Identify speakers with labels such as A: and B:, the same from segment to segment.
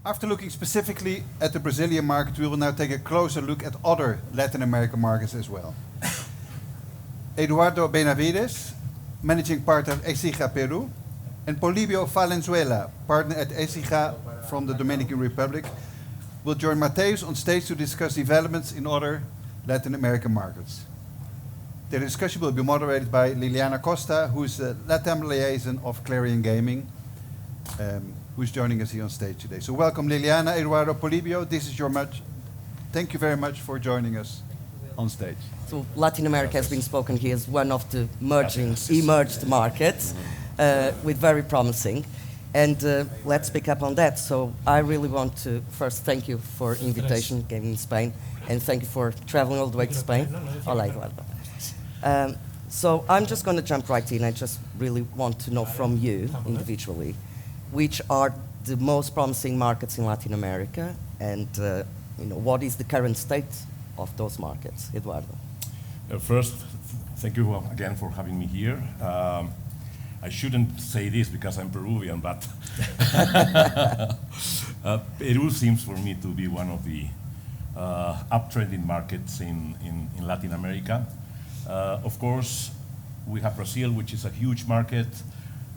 A: After looking specifically at the Brazilian market, we will now take a closer look at other Latin American markets as well. Eduardo Benavides, managing partner of ECIJA Peru, and Polibio Valenzuela, partner at ECIJA from the Dominican Republic, will join Matheus on stage to discuss developments in other Latin American markets. The discussion will be moderated by Liliana Costa, who is the LatAm Liaison of Clarion Gaming, who's joining us here on stage today. So welcome Liliana, Eduardo, Polibio. This is your match. Thank you very much for joining us on stage.
B: So Latin America has been spoken here as one of the emerged markets, with very promising. And let's pick up on that. So I really want to first thank you for invitation, Gaming in Spain, and thank you for traveling all the way to Spain. Hola, Eduardo. So I'm just going to jump right in. I just really want to know from you individually, which are the most promising markets in Latin America, and what is the current state of those markets, Eduardo?
C: First, thank you again for having me here. I shouldn't say this because I'm Peruvian, but Peru seems for me to be one of the uptrending markets in Latin America. Of course, we have Brazil, which is a huge market.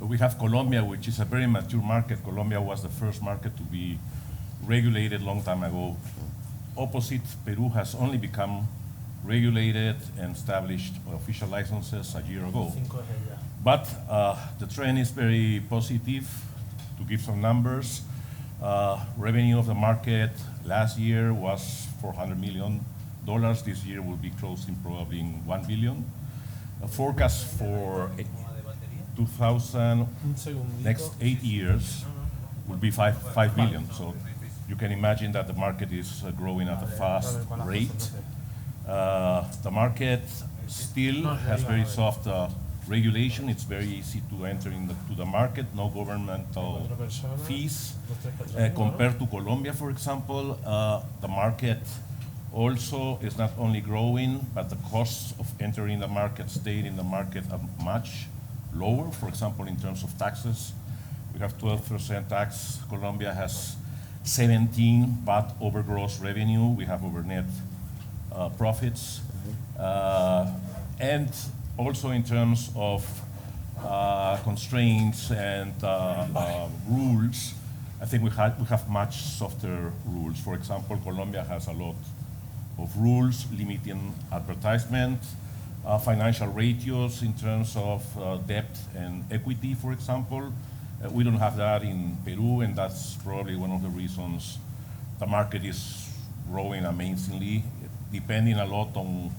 C: We have Colombia, which is a very mature market. Colombia was the first market to be regulated long time ago. Opposite, Peru has only become regulated and established official licenses a year ago. But the trend is very positive. To give some numbers, revenue of the market last year was $400 million. This year will be closing probably in $1 billion. A forecast for 2000, next 8 years, will be 5 billion. So you can imagine that the market is growing at a fast rate. The market still has very soft regulation. It's very easy to enter into the market, no governmental fees. Compared to Colombia, for example, the market also is not only growing, but the costs of entering the market, staying in the market are much lower. For example, in terms of taxes, we have 12% tax. Colombia has 17, but over gross revenue, we have over net profits. And also in terms of constraints and rules, I think we have much softer rules. For example, Colombia has a lot of rules limiting advertisement, financial ratios in terms of debt and equity, for example. We don't have that in Peru, and that's probably one of the reasons the market is growing amazingly, depending a lot on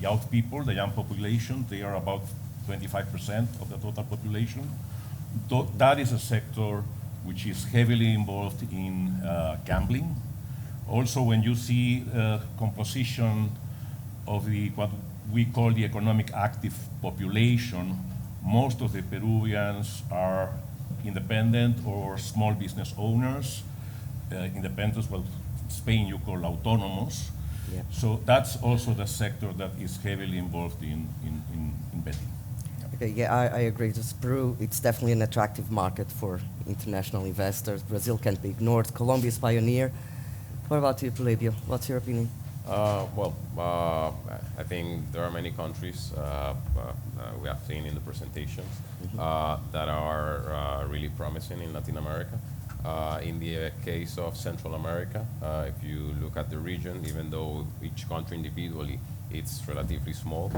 C: young people, the young population. They are about 25% of the total population. That is a sector which is heavily involved in gambling. Also, when you see composition of what we call the economic active population, most of the Peruvians are independent or small business owners. Independents, well, in Spain you call autónomos. Yeah. So that's also the sector that is heavily involved in betting.
B: Okay, yeah, I agree. Just Peru, it's definitely an attractive market for international investors. Brazil can't be ignored. Colombia is pioneer. What about you, Polibio? What's your opinion?
D: I think there are many countries we have seen in the presentations that are really promising in Latin America. In the case of Central America, if you look at the region, even though each country individually it's relatively small,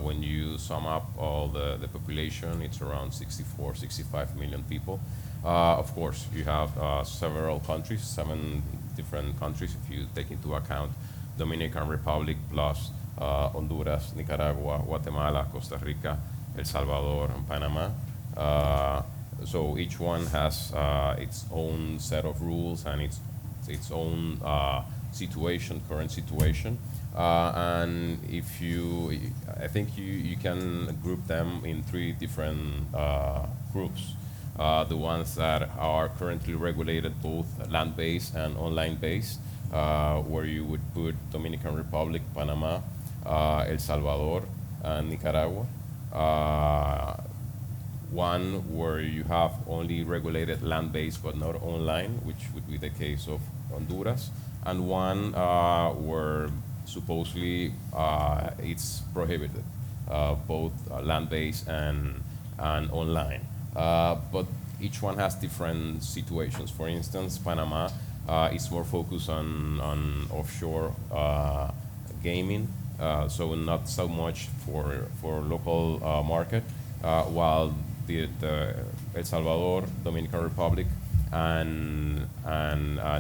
D: when you sum up all the population, it's around 64, 65 million people. Of course, you have several countries, 7 different countries if you take into account Dominican Republic plus Honduras, Nicaragua, Guatemala, Costa Rica, El Salvador, and Panama. So each one has its own set of rules and its own current situation. And I think you can group them in 3 different groups. The ones that are currently regulated, both land-based and online-based, where you would put Dominican Republic, Panama, El Salvador, and Nicaragua. one where you have only regulated land-based but not online, which would be the case of Honduras, and one where supposedly it's prohibited, both land-based and online. But each one has different situations. For instance, Panama is more focused on offshore gaming, so not so much for local market, while the El Salvador, Dominican Republic, and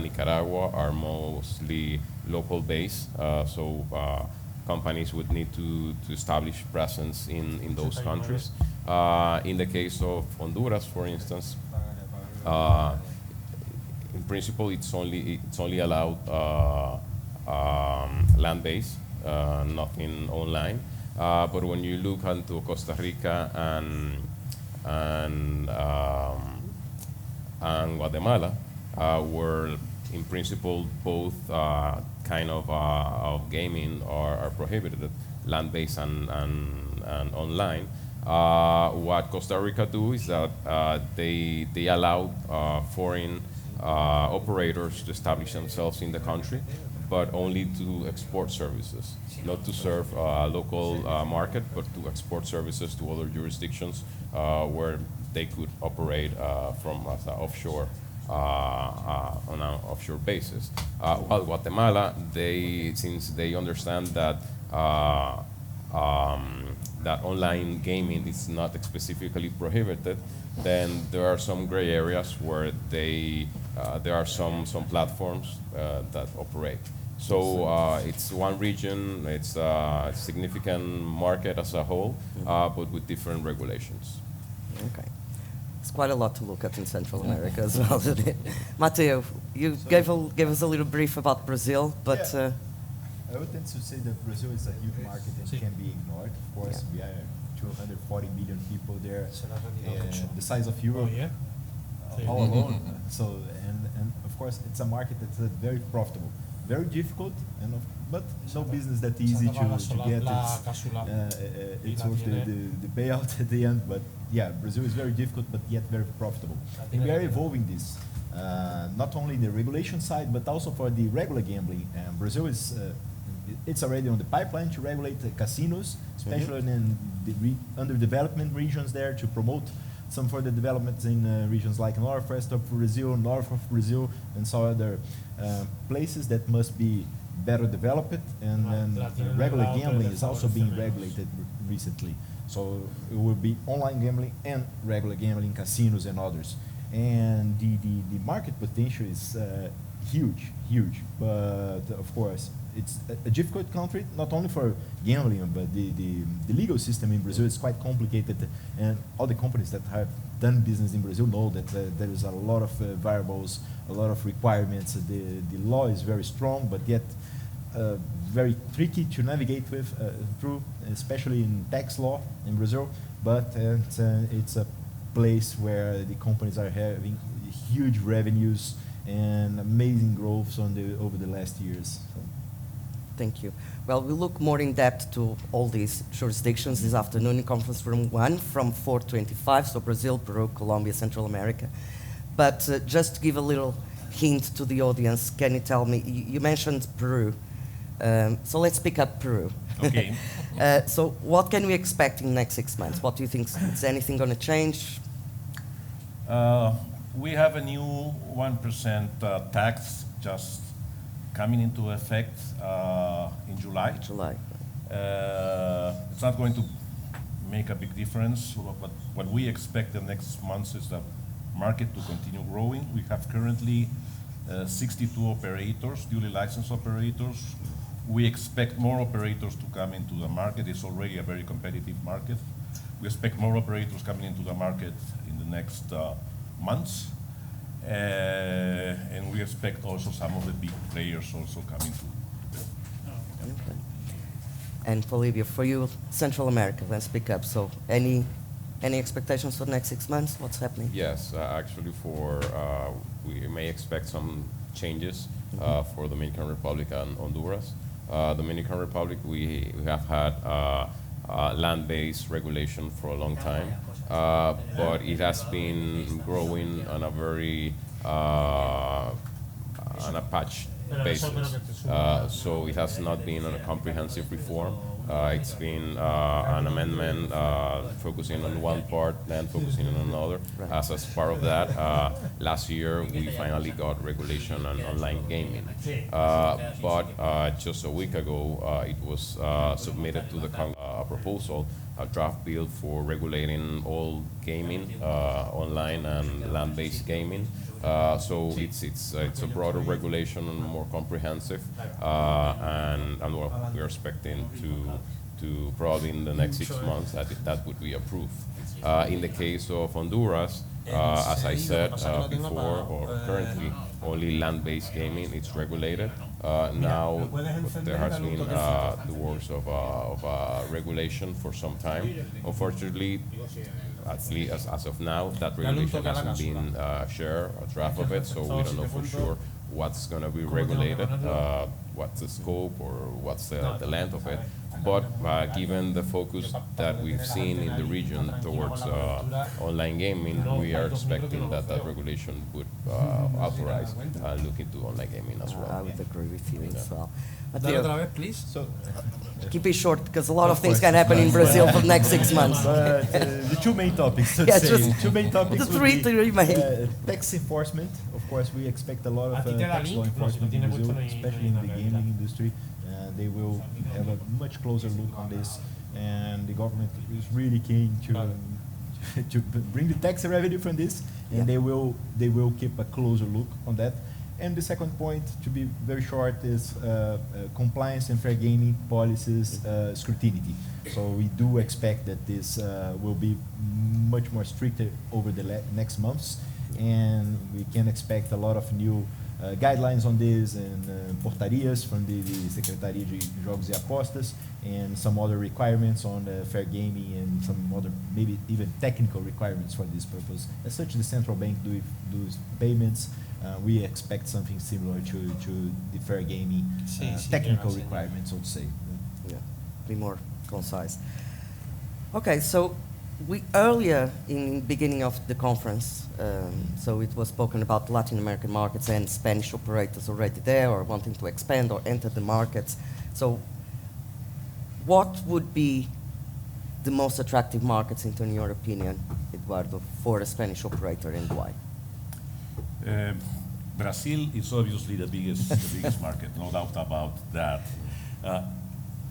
D: Nicaragua are mostly local based. So companies would need to establish presence in those countries. In the case of Honduras, for instance, in principle, it's only allowed land-based, nothing online. But when you look into Costa Rica and Guatemala, where in principle both kind of gaming are prohibited, land-based and online. What Costa Rica do is that they allow foreign operators to establish themselves in the country, but only to export services, not to serve a local market, but to export services to other jurisdictions where they could operate from as an offshore on an offshore basis. While Guatemala, since they understand that that online gaming is not specifically prohibited, then there are some gray areas where there are some platforms that operate. So it's one region, it's a significant market as a whole, but with different regulations.
B: Okay. It's quite a lot to look at in Central America as well, isn't it? Matheus, you gave us a little brief about Brazil, but...
E: Yeah. I would tend to say that Brazil is a huge market and can be ignored. Of course, we are 240 million people there, and the size of Europe all alone. So, and of course, it's a market that's very profitable, very difficult, but no business that easy to get. It's worth the payout at the end. But yeah, Brazil is very difficult, but yet very profitable. And we are evolving this, not only the regulation side, but also for the regular gambling. Brazil is. It's already on the pipeline to regulate the casinos, especially in the underdevelopment regions there, to promote some further developments in regions like northwest of Brazil, north of Brazil, and some other places that must be better developed. And regular gambling is also being regulated recently. So it will be online gambling and regular gambling, casinos and others. And the market potential is huge. But of course, it's a difficult country, not only for gambling, but the legal system in Brazil is quite complicated. And all the companies that have done business in Brazil know that there is a lot of variables, a lot of requirements. The law is very strong, but yet very tricky to navigate through, especially in tax law in Brazil. But it's a place where the companies are having huge revenues and amazing growth over the last years. So.
B: Thank you. Well, we'll look more in depth to all these jurisdictions this afternoon in conference room 1 from 4:25, so Brazil, Peru, Colombia, Central America. But just to give a little hint to the audience, can you tell me, you mentioned Peru, so let's pick up Peru.
C: Okay.
B: So what can we expect in the next 6 months? What do you think, is anything going to change?
C: We have a new 1% tax just coming into effect in July. It's not going to make a big difference, but what we expect the next months is the market to continue growing. We have currently 62 operators, duly licensed operators. We expect more operators to come into the market. It's already a very competitive market. We expect more operators coming into the market in the next months. And we expect also some of the big players also coming to.
B: Okay. And Polibio, for you, Central America, let's pick up. So any expectations for the next 6 months? What's happening?
D: Yes, actually we may expect some changes for Dominican Republic and Honduras. Dominican Republic, we have had land-based regulation for a long time. but it has been growing on a very on a patch basis. So it has not been on a comprehensive reform. It's been an amendment focusing on one part, then focusing on another. As part of that, last year we finally got regulation on online gaming. But just a week ago, it was submitted to the Congress a proposal, a draft bill for regulating all gaming, online and land-based gaming. So it's a broader regulation and more comprehensive, and well, we're expecting to probably in the next 6 months that would be approved. In the case of Honduras, as I said before, or currently only land-based gaming is regulated. Now there has been the works of regulation for some time. Unfortunately, at least as of now, that regulation hasn't been shared, a draft of it, so we don't know for sure what's going to be regulated, what's the scope or what's the length of it. But given the focus that we've seen in the region towards online gaming, we are expecting that regulation would authorize look into online gaming as well.
B: I would agree with you as well.
F: Matheus, please.
E: So,
B: keep it short because a lot of things can happen in Brazil for the next 6 months.
E: the two main topics, so to
B: Yeah,
E: say.
B: just
E: Two main topics
B: the
E: would
B: three
E: be,
B: to remain.
E: tax enforcement. Of course, we expect a lot of
F: A ti te da
E: tax law
F: link? No, si lo
E: enforcement in
F: tiene
E: Brazil,
F: puesto en
E: especially in the
F: la
E: gaming
F: verdad.
E: industry. They will have a much closer look on this, and the government is really keen to bring the tax revenue from this, and they will keep a closer look on that. And the second point, to be very short, is compliance and fair gaming policies scrutiny. So we do expect that this will be much more stricter over the next months, and we can expect a lot of new guidelines on this and portarias from the Secretaria de Jogos e Apostas, and some other requirements on fair gaming and some other maybe even technical requirements for this purpose. As such, the central bank does payments. We expect something similar to the fair gaming technical requirements, so to say.
B: Yeah, be more concise. Okay, so we earlier in beginning of the conference, so it was spoken about Latin American markets and Spanish operators already there or wanting to expand or enter the markets. So what would be the most attractive markets in your opinion, Eduardo, for a Spanish operator and why?
C: Brazil is obviously the biggest market, no doubt about that.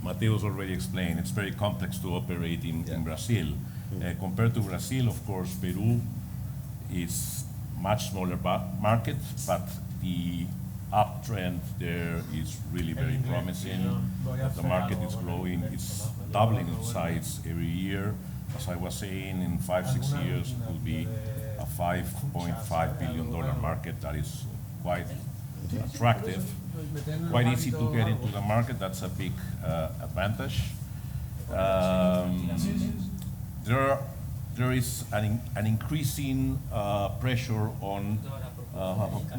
C: Matheus already explained, it's very complex to operate in Brazil. Compared to Brazil, of course, Peru is much smaller market, but the uptrend there is really very promising. The market is growing, it's doubling in size every year. As I was saying, in 5-6 years, it will be a $5.5 billion market that is quite attractive, quite easy to get into the market. That's a big advantage. There is an increasing pressure on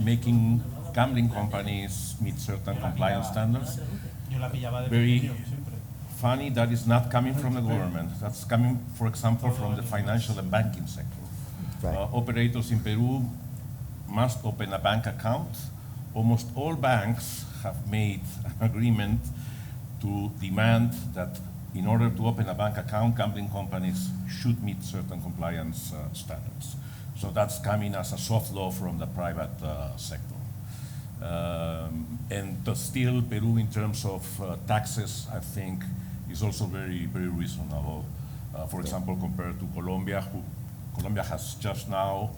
C: making gambling companies meet certain compliance standards. Very funny, that is not coming from the government. That's coming, for example, from the financial and banking sector. Operators in Peru must open a bank account. Almost all banks have made an agreement to demand that in order to open a bank account, gambling companies should meet certain compliance standards. So that's coming as a soft law from the private sector. And still, Peru, in terms of taxes, I think, is also very, very reasonable. For example, compared to Colombia, Colombia has just now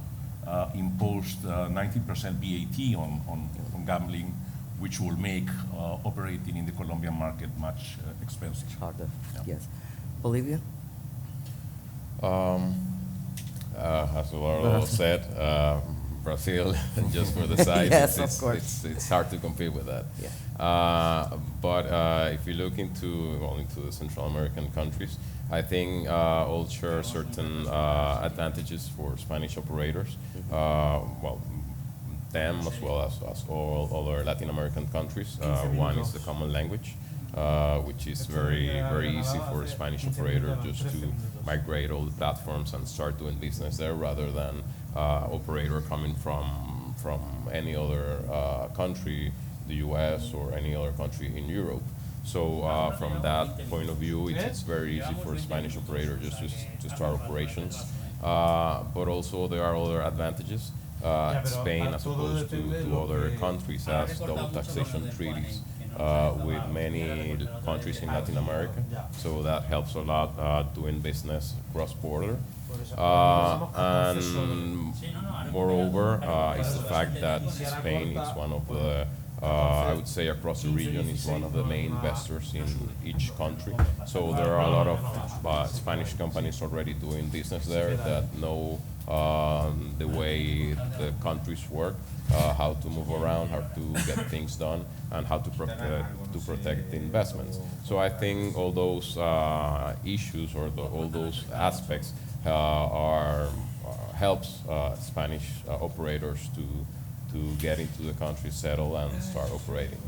C: imposed 19% VAT on gambling, which will make operating in the Colombian market much expensive.
B: Harder, yes. Bolivia?
D: As Eduardo said, Brazil, just for the size,
B: Yes, of course.
D: it's hard to compete with that.
B: Yeah.
D: But if you look into the Central American countries, I think all share certain advantages for Spanish operators. Them as well as all other Latin American countries. One is the common language, which is very easy for a Spanish operator just to migrate all the platforms and start doing business there rather than operator coming from any other country, the US or any other country in Europe. So from that point of view, it's very easy for a Spanish operator just to start operations. But also there are other advantages. Spain, as opposed to other countries, has double taxation treaties with many countries in Latin America. So that helps a lot doing business cross-border. And moreover, is the fact that Spain is one of the I would say across the region is one of the main investors in each country. So there are a lot of Spanish companies already doing business there that know the way the countries work, how to move around, how to get things done, and how to protect the investments. So I think all those issues or all those aspects helps Spanish operators to get into the country, settle, and start operating.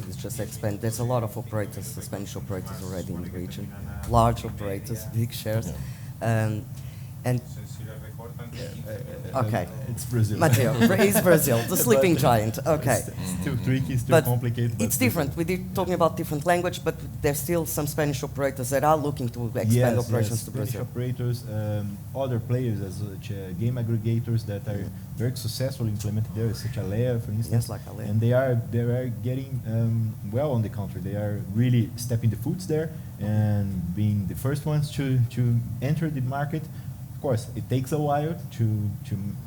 B: It's just expand. There's a lot of operators, Spanish operators already in the region, large operators, big shares, and okay.
E: It's Brazil.
B: Matheus, he's Brazil, the sleeping giant. Okay.
E: It's still tricky, still
B: But
E: complicated.
B: it's different. We're talking about different language, but there's still some Spanish operators that are looking to expand operations to
E: Spanish
B: Brazil.
E: operators, other players as such game aggregators that are very successfully implemented there, such as Lea, for instance.
B: Yes, like Lea.
E: And they are getting well on the country. They are really stepping the foots there and being the first ones to enter the market. Of course, it takes a while to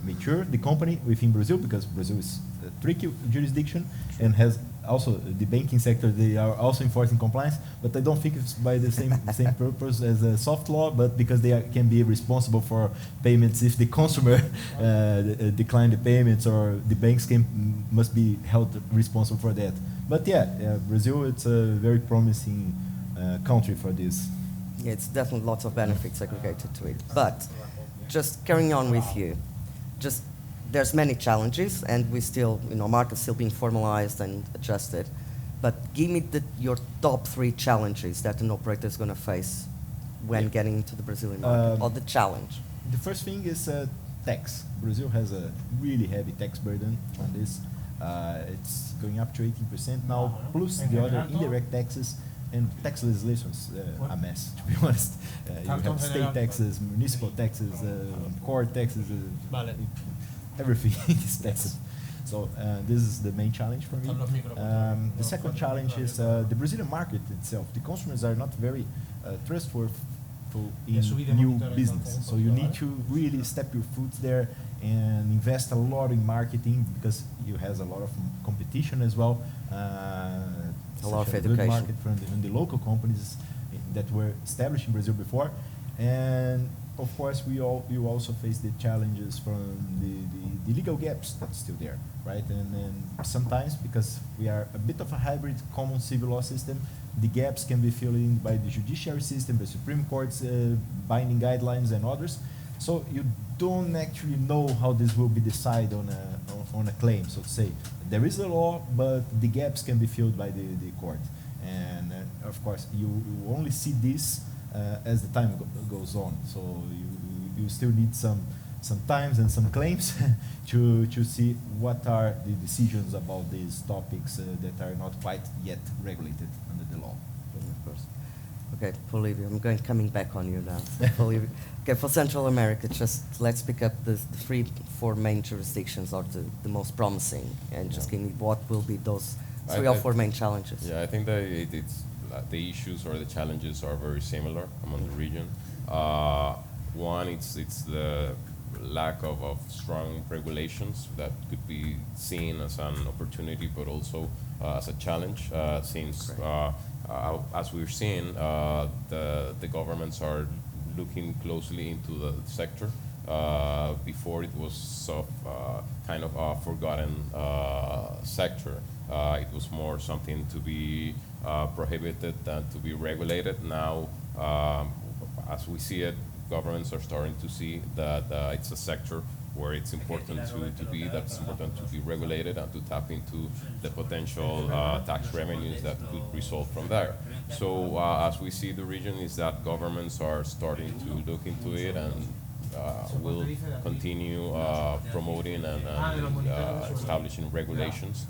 E: mature the company within Brazil, because Brazil is a tricky jurisdiction and has also the banking sector. They are also enforcing compliance, but I don't think it's by the same purpose as a soft law, but because they can be responsible for payments if the consumer decline the payments, or the banks must be held responsible for that. But Brazil, it's a very promising country for this.
B: Yeah, it's definitely lots of benefits aggregated to it. But just carrying on with you, there's many challenges, and we still, market's still being formalized and adjusted. But give me your top 3 challenges that an operator is going to face when getting into the Brazilian market, or the challenge.
E: The first thing is tax. Brazil has a really heavy tax burden on this. It's going up to 18% now, plus the other indirect taxes. And tax legislation is a mess, to be honest. You have state taxes, municipal taxes, court taxes, everything is taxes. So this is the main challenge for me. The second challenge is the Brazilian market itself. The consumers are not very trustworthy in new business. So you need to really step your foot there and invest a lot in marketing, because you have a lot of competition as well.
B: A lot of
E: good
B: education.
E: market from the local companies that were established in Brazil before. And of course, you also face the challenges from the legal gaps that's still there, right? And sometimes, because we are a bit of a hybrid common civil law system, the gaps can be filled in by the judiciary system, the Supreme Court's binding guidelines and others. So you don't actually know how this will be decided on a claim, so to say. There is a law, but the gaps can be filled by the court. And of course, you only see this as the time goes on. So you still need some times and some claims to see what are the decisions about these topics that are not quite yet regulated under the law.
B: Of course. Okay, Polibio, I'm coming back on you now. Polibio. Okay, for Central America, just let's pick up the 3-4 main jurisdictions, or the most promising, and just give me what will be those 3 or 4 main challenges.
D: Yeah, I think that it's the issues or the challenges are very similar among the region. One, it's the lack of strong regulations that could be seen as an opportunity, but also as a challenge, since as we're seeing, the governments are looking closely into the sector. Before it was kind of a forgotten sector. It was more something to be prohibited than to be regulated. Now, as we see it, governments are starting to see that it's a sector where it's important to be, that's important to be regulated and to tap into the potential tax revenues that could result from there. So as we see the region is that governments are starting to look into it and will continue promoting and establishing regulations.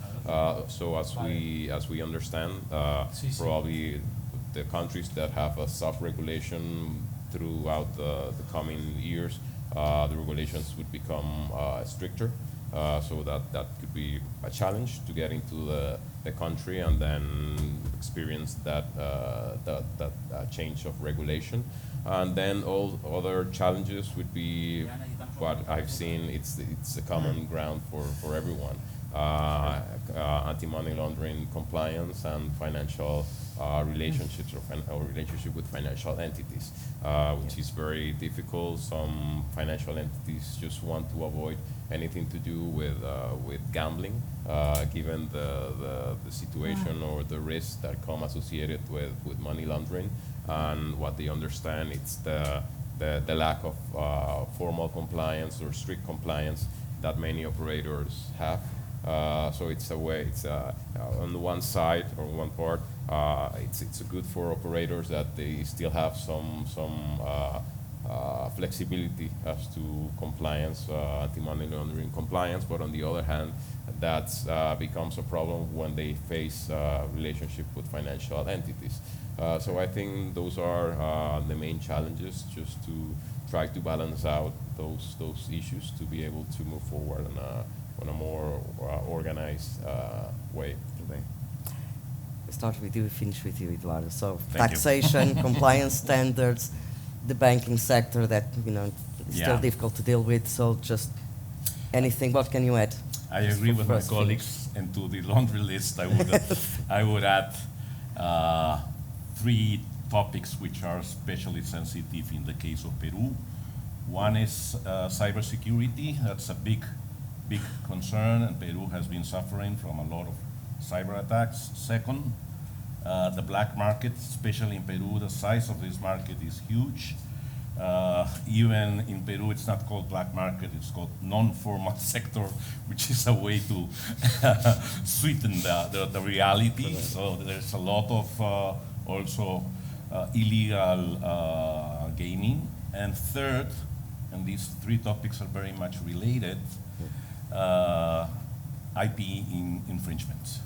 D: So as we understand, probably the countries that have a soft regulation throughout the coming years, the regulations would become stricter. So that could be a challenge to get into the country and then experience that change of regulation. And then all other challenges would be what I've seen. It's a common ground for everyone. Anti-money laundering compliance and financial relationships or relationship with financial entities, which is very difficult. Some financial entities just want to avoid anything to do with gambling, given the situation or the risks that come associated with money laundering. And what they understand, it's the lack of formal compliance or strict compliance that many operators have. So it's a way, on the one side or one part, it's good for operators that they still have some flexibility as to compliance, anti-money laundering compliance, but on the other hand, that becomes a problem when they face relationship with financial entities. So I think those are the main challenges, just to try to balance out those issues to be able to move forward on a more organized way.
B: Okay. We start with you, we finish with you, Eduardo. So
C: Thank
B: taxation, compliance standards, the banking sector that is still
C: Yeah.
B: difficult to deal with. So just anything, what can you add?
C: I agree with my colleagues, and to the laundry list, I would add 3 topics which are especially sensitive in the case of Peru. One is cybersecurity. That's a big concern, and Peru has been suffering from a lot of cyber attacks. Second, the black market, especially in Peru, the size of this market is huge. Even in Peru, it's not called black market, it's called non-formal sector, which is a way to sweeten the reality. So there's a lot of also illegal gaming. And third, and these 3 topics are very much related, IP infringements.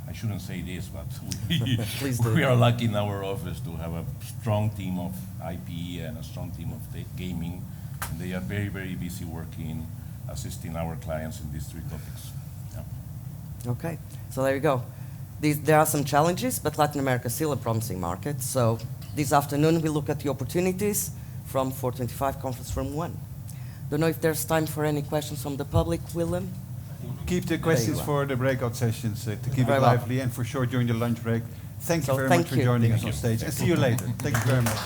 C: I shouldn't say this, but we are lucky in our office to have a strong team of IP and a strong team of gaming. And they are very, very busy working, assisting our clients in these 3 topics. Yeah.
B: Okay, so there you go. There are some challenges, but Latin America is still a promising market. So this afternoon we look at the opportunities from 425 Conference Room 1. Don't know if there's time for any questions from the public, Willem?
A: Keep the questions for the breakout sessions to keep it lively, and for sure during the lunch break. Thank you very much for joining us on stage, and see you later. Thank you very much.